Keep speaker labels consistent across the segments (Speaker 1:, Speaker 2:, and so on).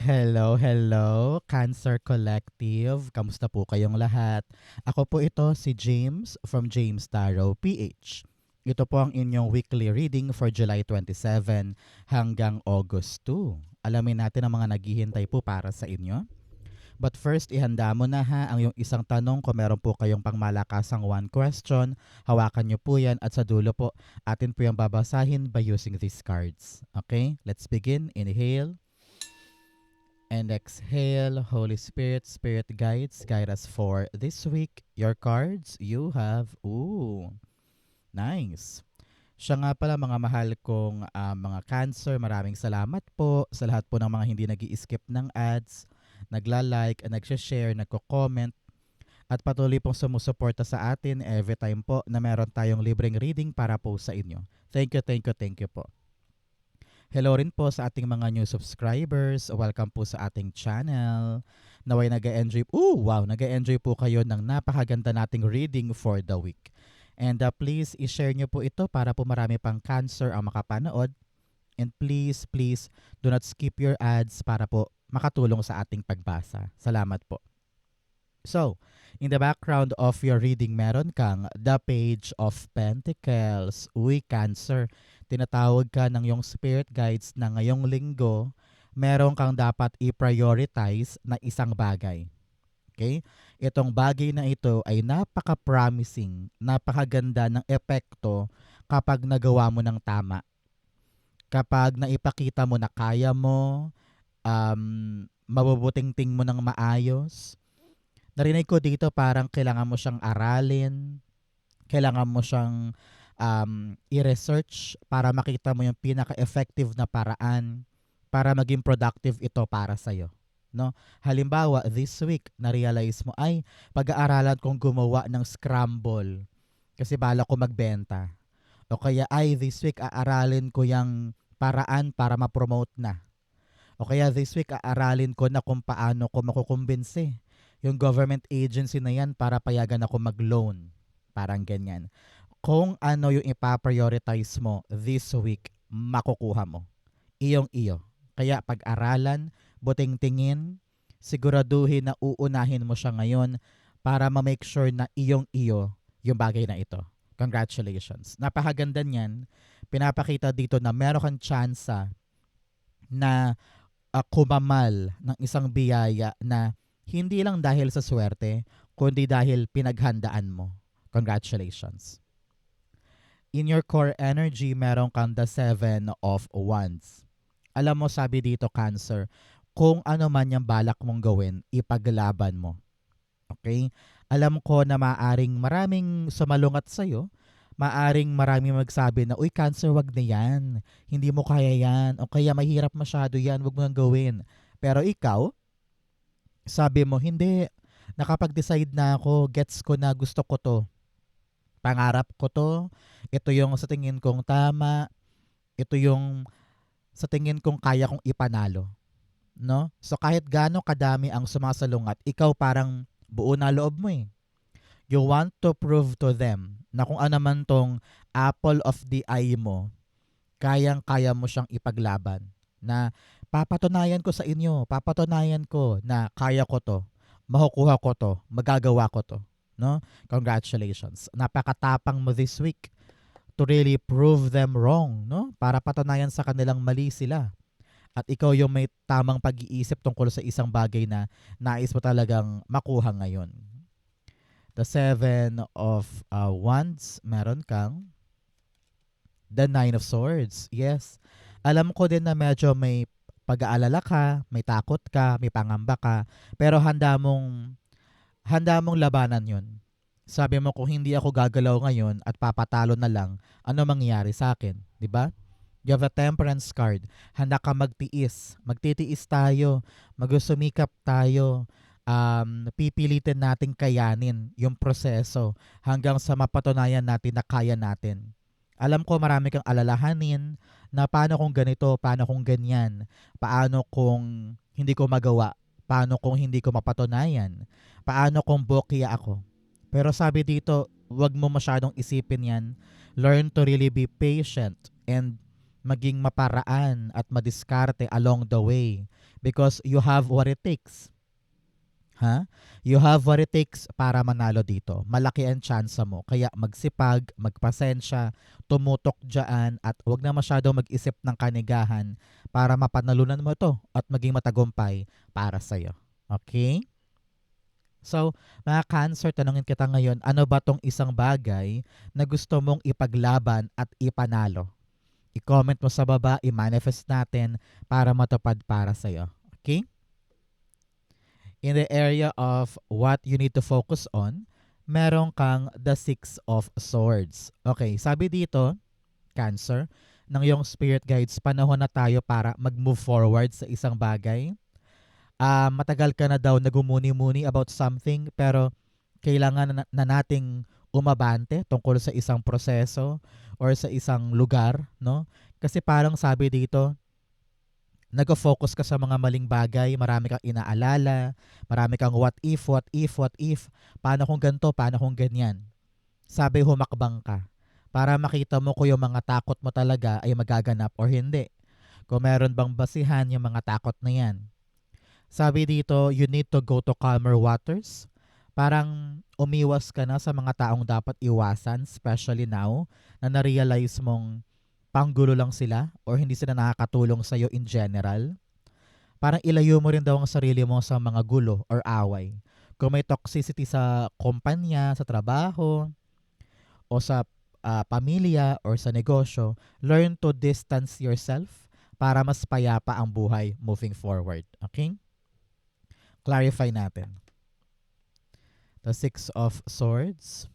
Speaker 1: Hello, hello, Cancer Collective. Kamusta po kayong lahat? Ako po ito si James from James Tarot PH. Ito po ang inyong weekly reading for July 27 hanggang August 2. Alamin natin ang mga naghihintay po para sa inyo. But first, ihanda mo na ha ang yung isang tanong. Kung meron po kayong pangmalakasang one question, hawakan nyo po yan at sa dulo po, atin po yung babasahin by using these cards. Okay, let's begin. Inhale. And exhale. Holy Spirit, Spirit guides, guide us for this week. Your cards, you have, nice. Siya nga pala mga mahal kong mga Cancer, maraming salamat po sa lahat po ng mga hindi nag-i-skip ng ads, nagla-like, nag-share, nagko-comment, at patuloy pong sumusuporta sa atin every time po na meron tayong libreng reading para po sa inyo. Thank you, thank you, thank you po. Hello rin po sa ating mga new subscribers. Welcome po sa ating channel. Naway nag-enjoy nag-enjoy po kayo ng napakaganda nating reading for the week. And please, i-share nyo po ito para po marami pang Cancer ang makapanood. And please, please, do not skip your ads para po makatulong sa ating pagbasa. Salamat po. So, in the background of your reading, meron kang the Page of Pentacles. Uy, Cancer, tinatawag ka ng yung spirit guides na ngayong linggo, meron kang dapat i-prioritize na isang bagay. Okay? Itong bagay na ito ay napaka-promising, napakaganda ng epekto kapag nagawa mo ng tama. Kapag naipakita mo na kaya mo, mabubuting-ting mo ng maayos. Narinig ko dito parang kailangan mo siyang aralin, kailangan mo siyang i-research para makita mo yung pinaka-effective na paraan para maging productive ito para sa'yo. No? Halimbawa, this week, na-realize mo, ay, pag-aaralan kong gumawa ng scramble kasi bala ko magbenta. O kaya, ay, this week, aaralin ko yung paraan para ma-promote na. O kaya, this week, aaralin ko na kung paano ko makukumbinsi yung government agency na yan para payagan ako mag-loan. Parang ganyan. Kung ano yung ipaprioritize mo this week, makukuha mo. Iyong-iyo. Kaya pag-aralan, buting tingin, siguraduhin na uunahin mo siya ngayon para ma-make sure na iyong-iyo yung bagay na ito. Congratulations. Napakaganda niyan. Pinapakita dito na meron kang tsansa na kumamal ng isang biyaya na hindi lang dahil sa swerte, kundi dahil pinaghandaan mo. Congratulations. In your core energy, meron kang the 7 of Wands. Alam mo, sabi dito, Cancer, kung ano man yung balak mong gawin, ipaglaban mo. Okay? Alam ko na maaring maraming sumalungat sa'yo, maaring maraming magsabi na, uy, Cancer, wag na yan. Hindi mo kaya yan. O kaya mahirap masyado yan, wag mo nang gawin. Pero ikaw, sabi mo, hindi. Nakapag-decide na ako, gets ko na gusto ko to. Pangarap ko to. Ito yung sa tingin kong tama. Ito yung sa tingin kong kaya kong ipanalo. No? So kahit gaano kadami ang sumasalungat, ikaw parang buo na loob mo eh. You want to prove to them na kung ano man tong apple of the eye mo, kayang-kaya mo siyang ipaglaban. Na papatunayan ko sa inyo, papatunayan ko na kaya ko to, makukuha ko to, magagawa ko to. No? Congratulations. Napakatapang mo this week to really prove them wrong, no? Para patunayan sa kanilang mali sila. At ikaw yung may tamang pag-iisip tungkol sa isang bagay na nais mo talagang makuha ngayon. The 7 of Wands, meron kang the 9 of Swords. Yes. Alam ko din na medyo may pag-aalala ka, may takot ka, may pangamba ka, pero handa mong labanan 'yun. Sabi mo kung hindi ako gagalaw ngayon at papatalo na lang, ano mangyayari sa akin, 'di ba? You have a Temperance card. Handa ka magtiis. Magtitiis tayo. Magsusumikap tayo. Pipilitin nating kayanin yung proseso hanggang sa mapatunayan natin na kaya natin. Alam ko marami kang alalahanin na paano kung ganito, paano kung ganyan, paano kung hindi ko magawa, paano kung hindi ko mapatunayan, paano kung bokya ako. Pero sabi dito, wag mo masyadong isipin yan. Learn to really be patient and maging maparaan at madiskarte along the way because you have what it takes. Ha? You have what it takes para manalo dito. Malaki ang tsansa mo. Kaya magsipag, magpasensya, tumutok dyan at huwag na masyadong mag-isip ng kanigahan para mapanalunan mo ito at maging matagumpay para sa'yo. Okay? So, mga Cancer, tanungin kita ngayon, ano ba tong isang bagay na gusto mong ipaglaban at ipanalo? I-comment mo sa baba, i-manifest natin para matupad para sa'yo. Okay? In the area of what you need to focus on, meron kang the Six of Swords. Okay, sabi dito, Cancer, ng iyong spirit guides, panahon na tayo para mag-move forward sa isang bagay. Matagal ka na daw nagumuni-muni about something pero kailangan na nating umabante tungkol sa isang proseso or sa isang lugar, no? Kasi parang sabi dito, nag-focus ka sa mga maling bagay, marami kang inaalala, marami kang what if, paano kung ganito, paano kung ganyan. Sabi humakbang ka para makita mo kung yung mga takot mo talaga ay magaganap or hindi. Kung meron bang basihan yung mga takot na yan. Sabi dito, you need to go to calmer waters. Parang umiwas ka na sa mga taong dapat iwasan, especially now na na-realize mong panggulo lang sila or hindi sila nakakatulong sa'yo in general. Parang ilayo mo rin daw ang sarili mo sa mga gulo or away. Kung may toxicity sa kumpanya, sa trabaho, o sa pamilya or sa negosyo, learn to distance yourself para mas payapa ang buhay moving forward. Okay? Clarify natin. The Six of Swords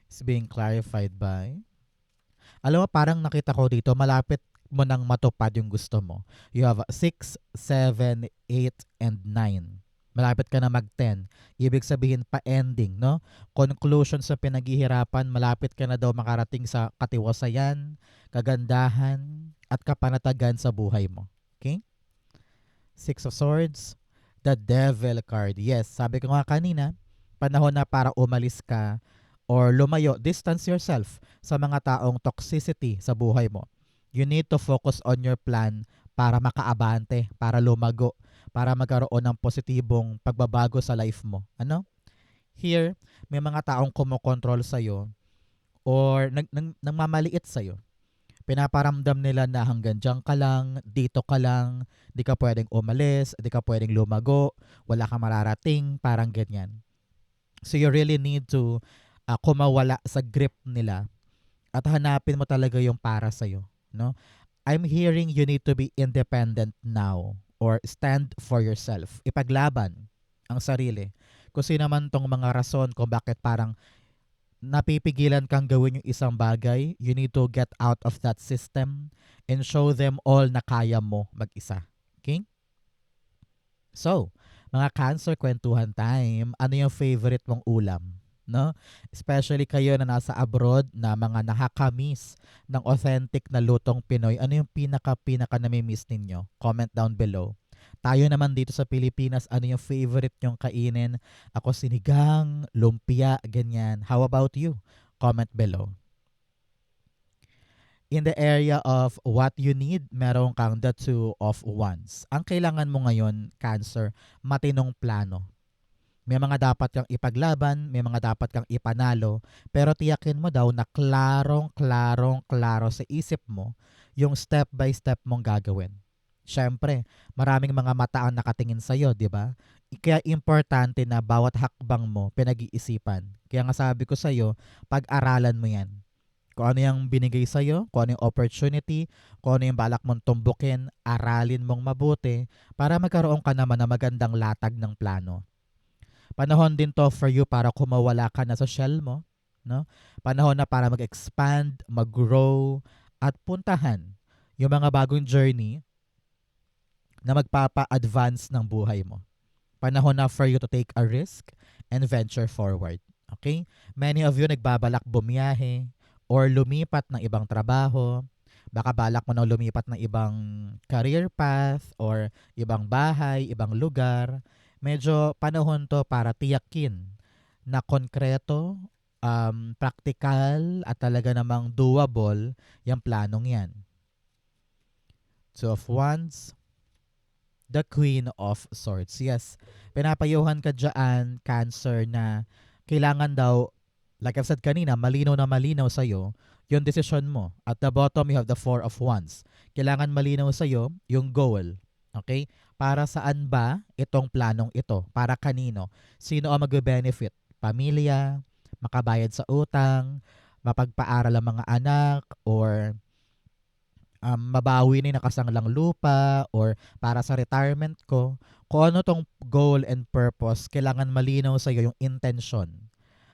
Speaker 1: is being clarified by... Alam mo, parang nakita ko dito, malapit mo nang matupad yung gusto mo. You have 6, 7, 8, and 9. Malapit ka na mag-10. Ibig sabihin pa-ending, no? Conclusion sa pinaghihirapan, malapit ka na daw makarating sa katiwasayan, kagandahan, at kapanatagan sa buhay mo. Okay? Six of Swords, the Devil card. Yes, sabi ko nga kanina, panahon na para umalis ka or lumayo, distance yourself sa mga taong toxicity sa buhay mo. You need to focus on your plan para makaabante, para lumago, para magkaroon ng positibong pagbabago sa life mo. Ano? Here, may mga taong kumokontrol sa'yo or nagmamaliit sa'yo. Pinaparamdam nila na hanggang dyan ka lang, dito ka lang, di ka pwedeng umalis, di ka pwedeng lumago, wala kang mararating, parang ganyan. So you really need to kumawala sa grip nila at hanapin mo talaga yung para sa'yo. No? I'm hearing you need to be independent now or stand for yourself. Ipaglaban ang sarili. Kung sino man tong mga rason kung bakit parang napipigilan kang gawin yung isang bagay, you need to get out of that system and show them all na kaya mo mag-isa. Okay? So, mga Cancer, kwentuhan time. Ano yung favorite mong ulam? No? Especially kayo na nasa abroad na mga nakakamiss ng authentic na lutong Pinoy. Ano yung pinaka nami-miss ninyo? Comment down below. Tayo naman dito sa Pilipinas, ano yung favorite nyong kainin? Ako sinigang, lumpia, ganyan. How about you? Comment below. In the area of what you need, meron kang the Two of Wands. Ang kailangan mo ngayon, Cancer, matinong plano. May mga dapat kang ipaglaban, may mga dapat kang ipanalo, pero tiyakin mo daw na klaro sa isip mo yung step by step mong gagawin. Siyempre, maraming mga mata ang nakatingin sa'yo, di ba? Kaya importante na bawat hakbang mo pinag-iisipan. Kaya nga sabi ko sa'yo, pag-aralan mo yan. Kung ano yung binigay sa'yo, kung ano yung opportunity, kung ano yung balak mong tumbukin, aralin mong mabuti para magkaroon ka naman ng magandang latag ng plano. Panahon din to for you para kumawala ka na sa shell mo. No? Panahon na para mag-expand, mag-grow, at puntahan yung mga bagong journey na magpapa-advance ng buhay mo. Panahon na for you to take a risk and venture forward. Okay? Many of you nagbabalak bumiyahe or lumipat ng ibang trabaho. Baka balak mo na lumipat ng ibang career path or ibang bahay, ibang lugar. Medyo panahon to para tiyakin na konkreto practical at talaga namang doable yung planong yan. Two of Wands, the Queen of Swords. Yes, pinapayuhan ka dyan, Cancer, na kailangan daw, like I've said kanina, malinaw na malinaw sa'yo yung decision mo. At the bottom, you have the Four of Wands. Kailangan malinaw sa'yo yung goal. Okay? Para saan ba itong planong ito? Para kanino? Sino ang magbe-benefit? Pamilya, makabayad sa utang, mapagpaaral ang mga anak, or mabawi na yung nakasanglang lupa, or para sa retirement ko. Kung ano tong goal and purpose, kailangan malinaw sa iyo yung intention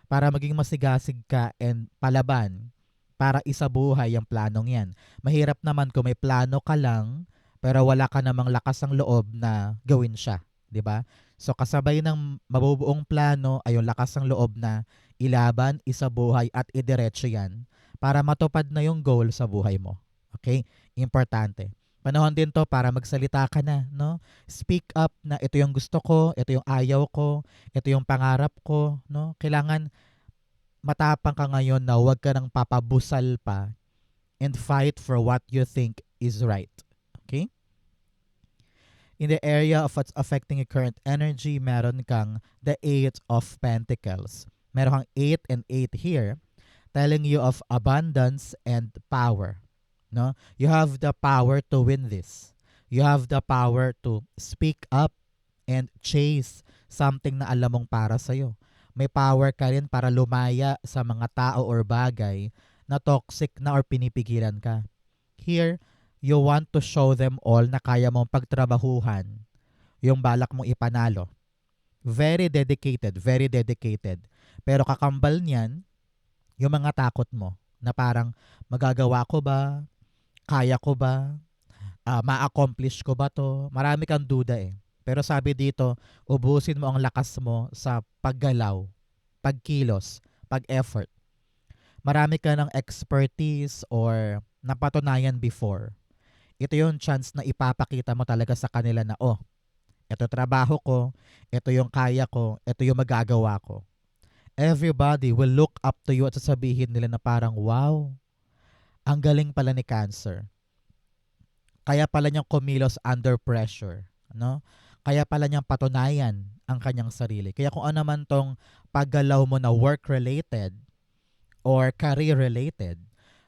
Speaker 1: para maging masigasig ka and palaban para isabuhay yung planong yan. Mahirap naman kung may plano ka lang pero wala ka namang lakas ng loob na gawin siya, 'di ba? So kasabay ng mabubuong plano ay yung lakas ng loob na ilaban, isabuhay at idiretso yan para matupad na yung goal sa buhay mo. Okay? Importante. Panahon din to para magsalita ka na, no? Speak up na ito yung gusto ko, ito yung ayaw ko, ito yung pangarap ko, no? Kailangan matapang ka ngayon na huwag ka nang papabusal pa and fight for what you think is right. Okay? In the area of what's affecting your current energy, meron kang the Eight of Pentacles. Meron kang 8 and 8 here, telling you of abundance and power. No? You have the power to win this. You have the power to speak up and chase something na alam mong para sa'yo. May power ka rin para lumaya sa mga tao or bagay na toxic na or pinipigilan ka. Here, you want to show them all na kaya mong pagtrabahuhan yung balak mong ipanalo. Very dedicated, very dedicated. Pero kakambal niyan, yung mga takot mo na parang magagawa ko ba? Kaya ko ba? Ma-accomplish ko ba to? Marami kang duda eh. Pero sabi dito, ubusin mo ang lakas mo sa paggalaw, pagkilos, pag-effort. Marami ka ng expertise or napatunayan before. Ito yung chance na ipapakita mo talaga sa kanila na, oh, ito trabaho ko, ito yung kaya ko, ito yung magagawa ko. Everybody will look up to you at sasabihin nila na parang, wow, ang galing pala ni Cancer. Kaya pala niyang kumilos under pressure. No? Kaya pala niyang patunayan ang kanyang sarili. Kaya kung ano man tong paggalaw mo na work-related or career-related,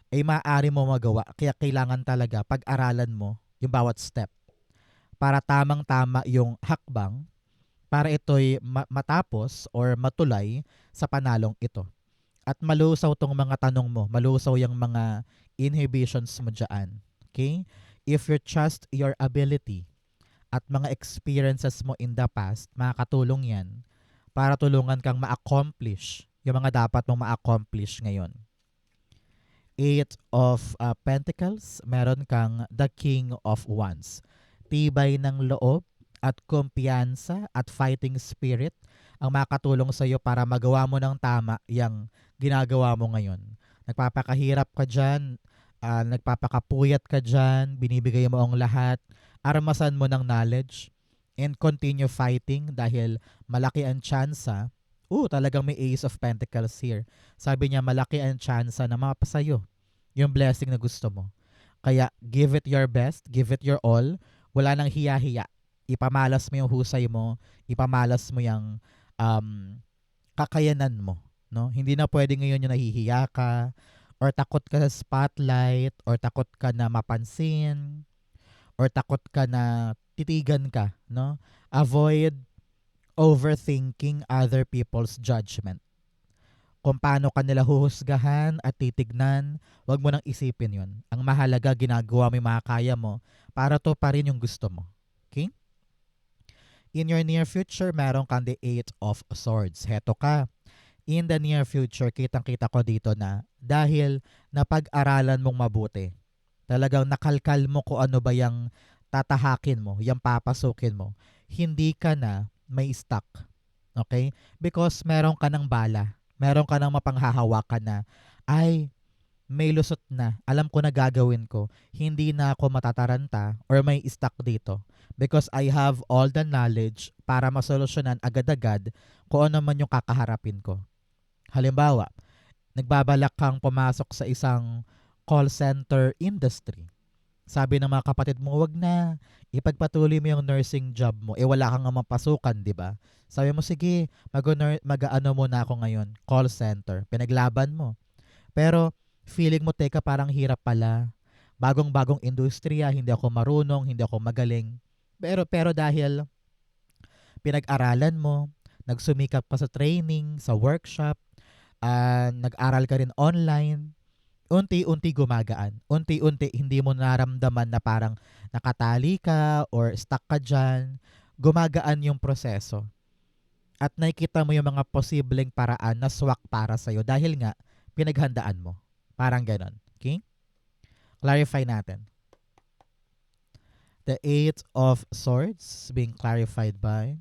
Speaker 1: ay maaari mo magawa. Kaya kailangan talaga pag-aralan mo yung bawat step para tamang-tama yung hakbang para ito'y matapos or matulay sa panalong ito. At malusaw tong mga tanong mo, malusaw yung mga inhibitions mo dyan. Okay? If you trust your ability at mga experiences mo in the past, makakatulong yan para tulungan kang ma-accomplish yung mga dapat mong ma-accomplish ngayon. Eight of Pentacles, meron kang the King of Wands. Tibay ng loob at kumpiyansa at fighting spirit ang makatulong sa iyo para magawa mo ng tama yung ginagawa mo ngayon. Nagpapakahirap ka dyan, nagpapakapuyat ka dyan, binibigay mo ang lahat, armasan mo ng knowledge, and continue fighting dahil malaki ang tsansa. Talagang may Ace of Pentacles here. Sabi niya, malaki ang tsansa na mapasayo yung blessing na gusto mo. Kaya, give it your best, give it your all. Wala nang hiya-hiya. Ipamalas mo yung husay mo, ipamalas mo yung kakayanan mo. No? Hindi na pwede ngayon yung nahihiya ka, or takot ka sa spotlight, or takot ka na mapansin, or takot ka na titigan ka. No? Avoid overthinking other people's judgment. Kung paano ka nila huhusgahan at titignan, wag mo nang isipin yun. Ang mahalaga, ginagawa mo yung mga kaya mo para to pa rin yung gusto mo. Okay? In your near future, meron kang the Eight of Swords. Heto ka. In the near future, kitang-kita ko dito na dahil napag-aralan mong mabuti, talagang nakalkal mo kung ano ba yung tatahakin mo, yung papasukin mo, hindi ka na may stuck. Okay? Because meron ka ng bala. Meron ka ng mapanghahawakan na, ay, may lusot na. Alam ko na gagawin ko. Hindi na ako matataranta or may stuck dito. Because I have all the knowledge para masolusyonan agad-agad kung ano man yung kakaharapin ko. Halimbawa, Nagbabalak kang pumasok sa isang call center industry. Sabi ng mga kapatid mo, wag na. Ipagpatuloy mo yung nursing job mo. Eh wala kang nga mapasukan, di ba? Sabi mo, sige, mag-ano muna ako ngayon. Call center. Pinaglaban mo. Pero feeling mo, teka, parang hirap pala. Bagong-bagong industriya, hindi ako marunong, hindi ako magaling. Pero dahil pinag-aralan mo, nagsumikap ka sa training, sa workshop, nag-aral ka rin online, unti-unti gumagaan. Unti-unti hindi mo naramdaman na parang nakatali ka or stuck ka dyan. Gumagaan yung proseso. At nakikita mo yung mga posibleng paraan na swak para sa'yo dahil nga pinaghandaan mo. Parang ganon. Okay? Clarify natin. The Eight of Swords being clarified by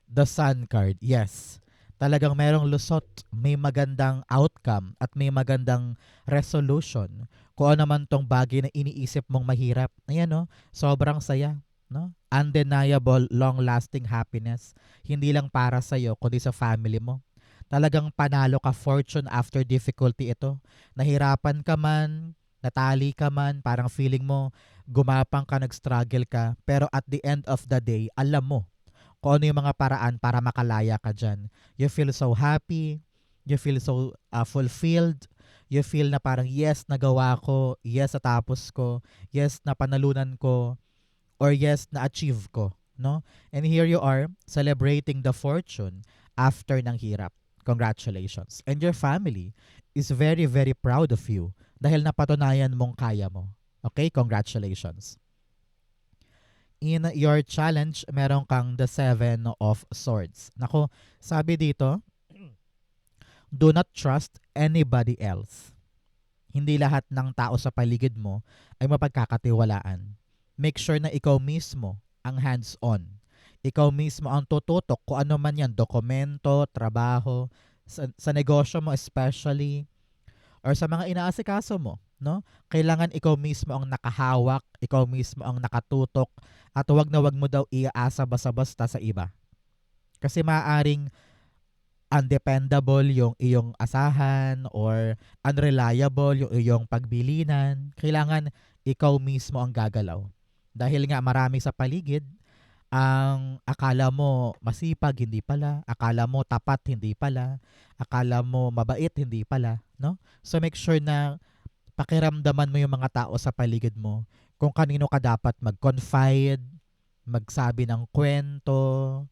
Speaker 1: the Sun card. Yes. Talagang merong lusot, may magandang outcome at may magandang resolution. Kung ano man tong bagay na iniisip mong mahirap. Ayan no, sobrang saya. No? Undeniable, long-lasting happiness. Hindi lang para sa'yo, kundi sa family mo. Talagang panalo ka, fortune after difficulty ito. Nahirapan ka man, natali ka man, parang feeling mo, gumapang ka, nag-struggle ka. Pero at the end of the day, alam mo kung ano yung mga paraan para makalaya ka dyan. You feel so happy, you feel so fulfilled, you feel na parang yes, nagawa ko, yes, natapos ko, yes, napanalunan ko, or yes, na-achieve ko. No? And here you are, celebrating the fortune after ng hirap. Congratulations. And your family is very, very proud of you dahil napatunayan mong kaya mo. Okay? Congratulations. In your challenge, meron kang the Seven of Swords. Nako, sabi dito, do not trust anybody else. Hindi lahat ng tao sa paligid mo ay mapagkakatiwalaan. Make sure na ikaw mismo ang hands-on. Ikaw mismo ang tututok kung ano man yan, dokumento, trabaho, sa negosyo mo especially, or sa mga inaasikaso mo, no? Kailangan ikaw mismo ang nakahawak, ikaw mismo ang nakatutok, at wag na wag mo daw iaasa basta-basta sa iba. Kasi maaaring undependable yung iyong asahan or unreliable yung iyong pagbilinan. Kailangan ikaw mismo ang gagalaw. Dahil nga marami sa paligid, ang akala mo masipag, hindi pala. Akala mo tapat, hindi pala. Akala mo mabait, hindi pala. No? So make sure na pakiramdaman mo yung mga tao sa paligid mo. Kung kanino ka dapat mag-confide, magsabi ng kwento,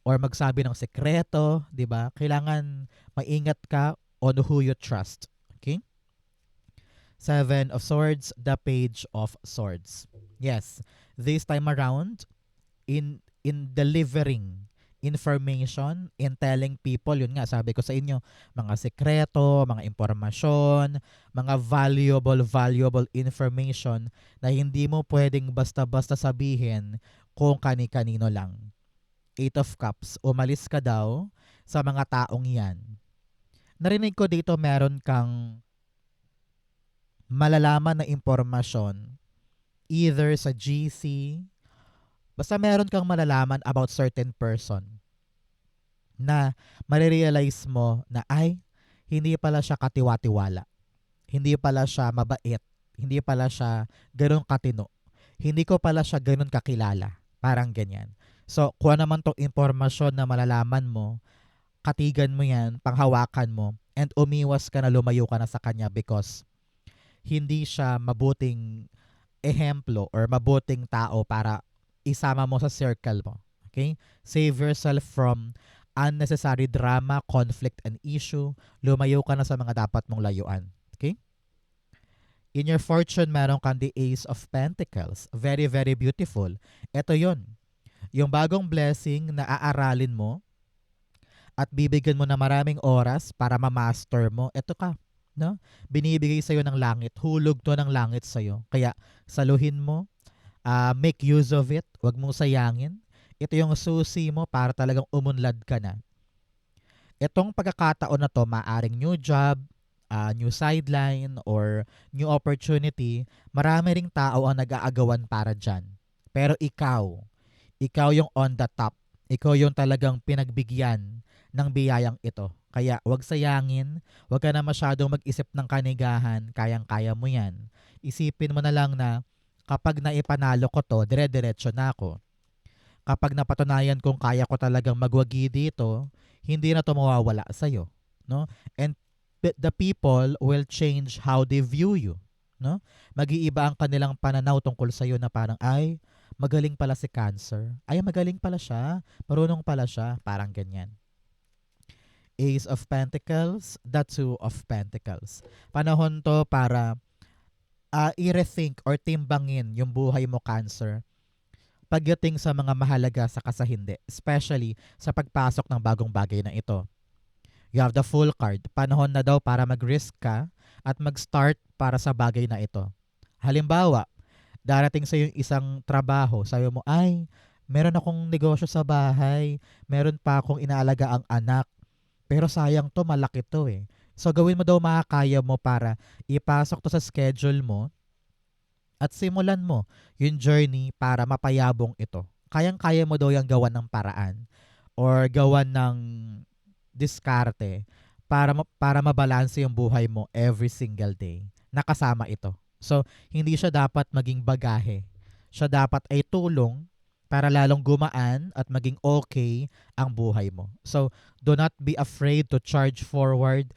Speaker 1: or magsabi ng sekreto, di ba? Kailangan maingat ka on who you trust. Okay? Seven of Swords, the Page of Swords. Yes, this time around, in delivering information, in telling people, yun nga, sabi ko sa inyo, mga sekreto, mga impormasyon, mga valuable information na hindi mo pwedeng basta-basta sabihin kung kani-kanino lang. Eight of Cups, umalis ka daw sa mga taong yan. Narinig ko dito meron kang malalaman na impormasyon either sa GC, basta meron kang malalaman about certain person na marirealize mo na ay, hindi pala siya katiwa-tiwala. Hindi pala siya mabait. Hindi pala siya ganun katino. Hindi ko pala siya ganun kakilala. Parang ganyan. So, kung ano naman tong impormasyon na malalaman mo, katigan mo yan, panghawakan mo, and umiwas ka na, lumayo ka na sa kanya because hindi siya mabuting ehemplo or mabuting tao para isama mo sa circle mo. Okay? Save yourself from unnecessary drama, conflict, and issue. Lumayo ka na sa mga dapat mong layuan. Okay? In your fortune, meron kang the Ace of Pentacles. Very, very beautiful. Ito yon, yung bagong blessing na aaralin mo at bibigyan mo na maraming oras para ma-master mo. Ito ka. No? Binibigay sa'yo ng langit. Hulog to ng langit sa'yo. Kaya saluhin mo, make use of it. Huwag mong sayangin. Ito yung susi mo para talagang umunlad ka na. Itong pagkakataon na to, maaring new job, new sideline, or new opportunity, marami ring tao ang nag-aagawan para dyan. Pero ikaw yung on the top. Ikaw yung talagang pinagbigyan ng biyayang ito. Kaya wag sayangin, wag ka na masyadong mag-isip ng kanigahan, kayang-kaya mo yan. Isipin mo na lang na kapag naipanalo ko to, dire-diretso na ako. Kapag napatunayan kong kaya ko talagang magwagi dito, hindi na to mawawala sa'yo. No? And the people will change how they view you. No? Mag-iiba ang kanilang pananaw tungkol sa'yo na parang, ay, magaling pala si Cancer. Ay, magaling pala siya. Marunong pala siya. Parang ganyan. Ace of Pentacles, the Two of Pentacles. Panahon to para i-rethink or timbangin yung buhay mo, Cancer, pagdating sa mga mahalaga sa sa hindi, especially sa pagpasok ng bagong bagay na ito. You have the Fool card. Panahon na daw para mag-risk ka at mag-start para sa bagay na ito. Halimbawa, darating sa yung isang trabaho, sabi mo, ay, meron akong negosyo sa bahay, meron pa akong inaalaga ang anak, pero sayang to, malaki to eh. So gawin mo daw makakaya mo para ipasok to sa schedule mo at simulan mo yung journey para mapayabong ito. Kayang-kaya mo daw yung gawan ng paraan or gawan ng diskarte para mabalanse yung buhay mo every single day. Nakasama ito. So, hindi siya dapat maging bagahe. Siya dapat ay tulong para lalong gumaan at maging okay ang buhay mo. So, do not be afraid to charge forward,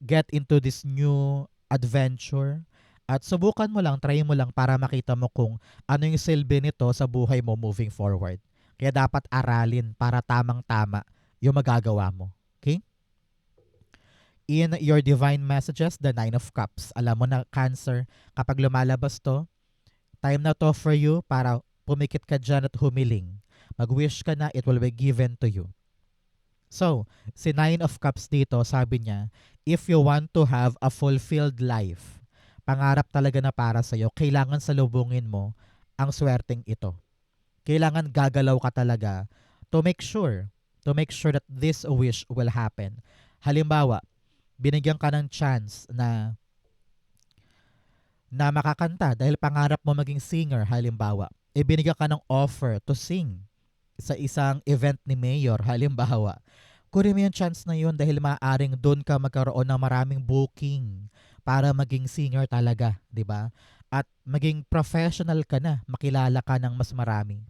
Speaker 1: get into this new adventure, at subukan mo lang, try mo lang para makita mo kung ano yung silbi nito sa buhay mo moving forward. Kaya dapat aralin para tamang-tama yung magagawa mo. Okay? In your divine messages, the Nine of Cups. Alam mo na, Cancer, kapag lumalabas to, time na to for you para pumikit ka dyan at humiling. Mag-wish ka na, it will be given to you. So, si Nine of Cups dito, sabi niya, if you want to have a fulfilled life, pangarap talaga na para sa'yo, kailangan salubungin mo ang swerteng ito. Kailangan gagalaw ka talaga to make sure that this wish will happen. Halimbawa, binigyan ka ng chance na makakanta dahil pangarap mo maging singer, halimbawa. Binigyan ka ng offer to sing sa isang event ni Mayor, halimbawa. Kunin mo yung chance na yun dahil maaaring doon ka magkaroon ng maraming booking para maging singer talaga, di ba? At maging professional ka na, makilala ka ng mas marami.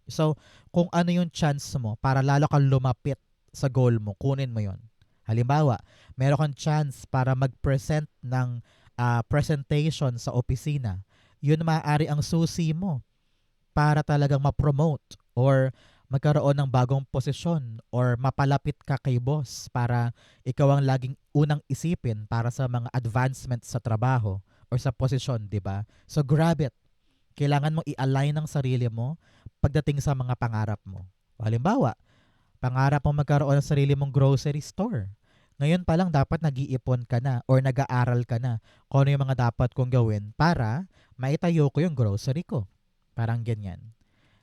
Speaker 1: So, kung ano yung chance mo para lalo kang lumapit sa goal mo, kunin mo yon. Halimbawa, meron kang chance para mag-present ng presentation sa opisina. Yun maaari ang susi mo para talagang ma-promote or magkaroon ng bagong posisyon or mapalapit ka kay boss para ikaw ang laging unang isipin para sa mga advancements sa trabaho or sa posisyon, di ba? So grab it. Kailangan mong i-align ang sarili mo pagdating sa mga pangarap mo. Halimbawa, pangarap mo magkaroon ng sarili mong grocery store. Ngayon pa lang dapat nag-iipon ka na or nag-aaral ka na kung ano yung mga dapat kong gawin para maitayo ko yung grocery ko. Parang ganyan.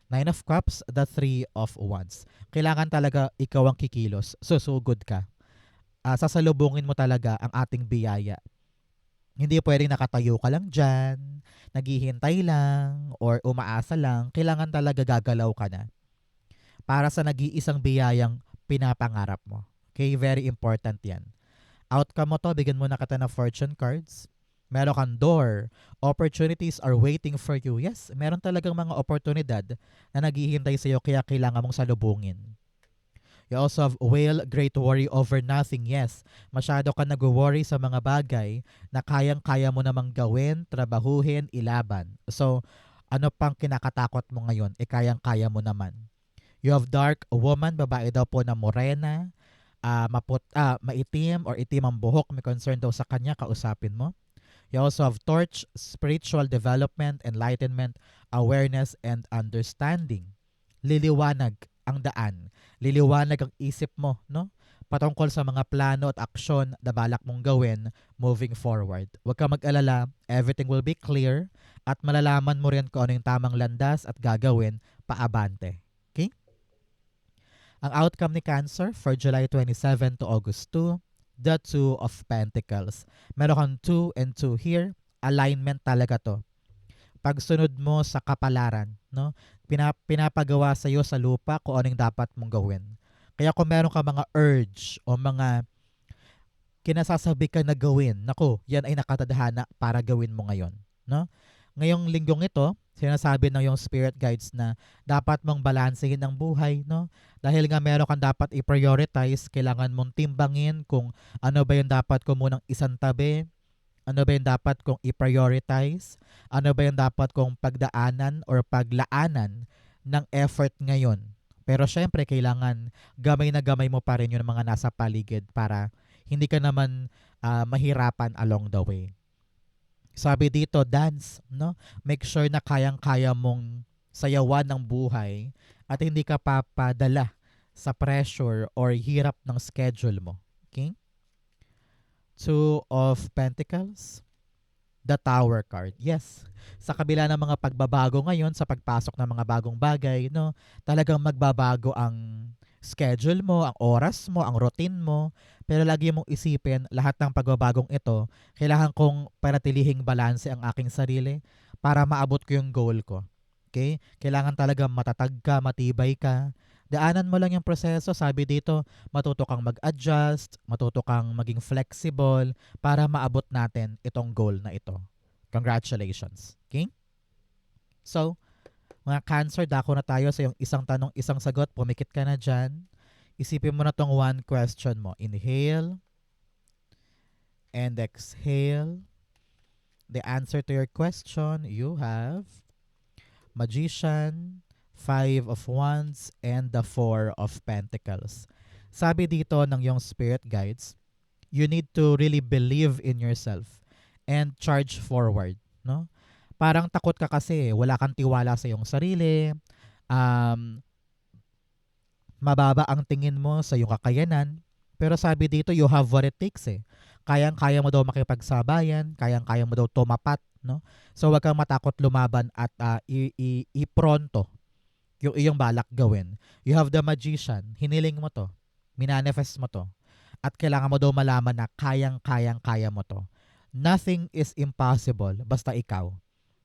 Speaker 1: Nine of Cups, the Three of Wands. Kailangan talaga ikaw ang kikilos. Susugod ka. Sasalubungin mo talaga ang ating biyaya. Hindi pwedeng nakatayo ka lang dyan, naghihintay lang, or umaasa lang. Kailangan talaga gagalaw ka na para sa nag-iisang biyayang pinapangarap mo. Okay? Very important yan. Outcome mo to, bigyan mo na kita ng fortune cards. Meron kang door. Opportunities are waiting for you. Yes, meron talagang mga oportunidad na naghihintay sa'yo kaya kailangan mong salubungin. You also have whale, great worry over nothing. Yes, masyado ka nag-worry sa mga bagay na kayang-kaya mo namang gawin, trabahuhin, ilaban. So, ano pang kinakatakot mo ngayon? Kayang-kaya mo naman. You have dark woman, babae daw po na morena, maitim or itim ang buhok, may concern daw sa kanya, kausapin mo. You also have torch, spiritual development, enlightenment, awareness, and understanding. Liliwanag ang daan. Liliwanag ang isip mo, no? Patungkol sa mga plano at aksyon na balak mong gawin moving forward. Huwag ka mag-alala, everything will be clear at malalaman mo rin kung ano yung tamang landas at gagawin paabante. Okay? Ang outcome ni Cancer for July 27 to August 2, the Two of Pentacles. Meron kang 2 and 2 here. Alignment talaga to. Pagsunod mo sa kapalaran, no? Pinapagawa sa iyo sa lupa kung anong dapat mong gawin. Kaya kung meron ka mga urge o mga kinasasabi ka na gawin, nako, yan ay nakatadhana para gawin mo ngayon. No? Ngayong linggong ito, sinasabi ng yung spirit guides na dapat mong balansehin ang buhay. No? Dahil nga meron kang dapat i-prioritize, kailangan mong timbangin kung ano ba yung dapat ko munang isantabi, ano ba yung dapat kong i-prioritize, ano ba yung dapat kong pagdaanan or paglaanan ng effort ngayon. Pero syempre, kailangan gamay na gamay mo pa rin yung mga nasa paligid para hindi ka naman mahirapan along the way. Sabi dito, dance, no? Make sure na kayang-kaya mong sayawan ng buhay at hindi ka papadala sa pressure or hirap ng schedule mo. Okay? Two of Pentacles, the Tower card. Yes. Sa kabila ng mga pagbabago ngayon sa pagpasok ng mga bagong bagay, no, talagang magbabago ang schedule mo, ang oras mo, ang routine mo. Pero lagi mong isipin, lahat ng pagbabagong ito, kailangan kong panatilihing balanse ang aking sarili para maabot ko yung goal ko. Okay? Kailangan talaga matatag ka, matibay ka. Daanan mo lang yung proseso. Sabi dito, matuto kang mag-adjust, matuto kang maging flexible para maabot natin itong goal na ito. Congratulations. Okay? So, mga Cancer, dako na tayo sa yung isang tanong, isang sagot. Pumikit ka na dyan. Isipin mo na tong one question mo. Inhale and exhale. The answer to your question, you have Magician, Five of Wands, and the Four of Pentacles. Sabi dito ng yung spirit guides, you need to really believe in yourself and charge forward. No? Parang takot ka kasi, wala kang tiwala sa iyong sarili, mababa ang tingin mo sa iyong kakayanan, pero sabi dito, you have what it takes eh. Kayang-kaya mo daw makipagsabayan, kayang-kaya mo daw tumapat, no? So wag kang matakot lumaban at ipronto yung iyong balak gawin. You have the Magician, hiniling mo to, minanifest mo to, at kailangan mo daw malaman na kayang-kaya mo to. Nothing is impossible basta ikaw.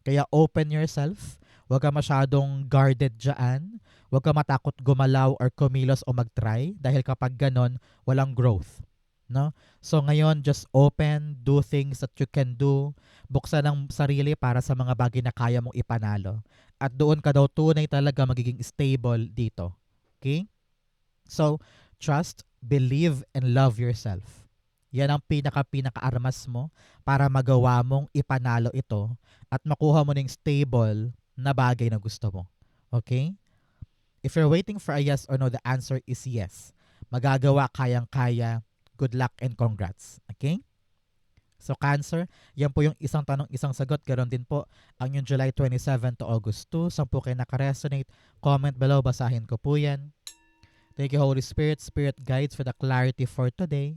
Speaker 1: Kaya open yourself. Huwag ka masyadong guarded dyan. Huwag ka matakot gumalaw or kumilos o mag-try dahil kapag ganon, walang growth. No? So ngayon, just open, do things that you can do. Buksan ang sarili para sa mga bagay na kaya mong ipanalo. At doon ka daw tunay talaga magiging stable dito. Okay? So, trust, believe, and love yourself. Yan ang pinaka-armas mo para magawa mong ipanalo ito at makuha mo ng stable na bagay na gusto mo. Okay? If you're waiting for a yes or no, the answer is yes. Magagawa, kayang-kaya. Good luck and congrats. Okay? So Cancer, yan po yung isang tanong, isang sagot. Ganon din po ang yung July 27 to August 2. Saan po kayo nakaresonate? Comment below, basahin ko po yan. Thank you, Holy Spirit, Spirit Guides, for the clarity for today.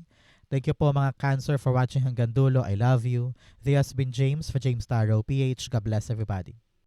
Speaker 1: Thank you po mga Cancer for watching hanggang dulo. I love you. This has been James for James Taro PH. God bless everybody.